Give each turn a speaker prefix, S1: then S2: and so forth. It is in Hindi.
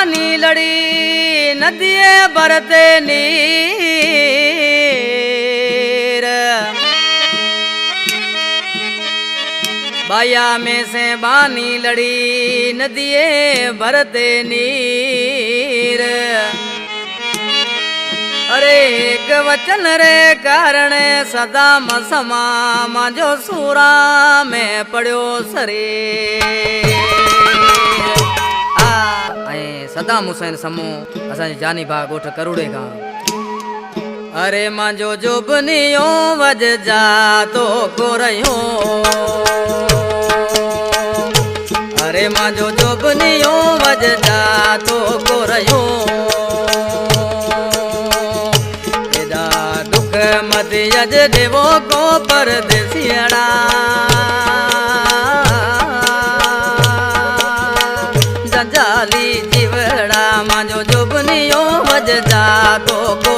S1: नीलड़ी नदिये भरते नीर बाया में से बानी लड़ी नदिये भरते नीर अरे एक वचन रे कारण सदा मसमा मांजो सूरा में पड़ो सरे सदा मुसैन समूह असा जानी भाग उठ करुड़ेगा अरे मांजो जोबनियो वज जा तो को रहियो अरे मांजो जोबनियो वज जा तो को रहियो एदा दुख मत यज देवो को परदेसियड़ा जंजाली जीवड़ा मांजो जोबनियो वज जा तो को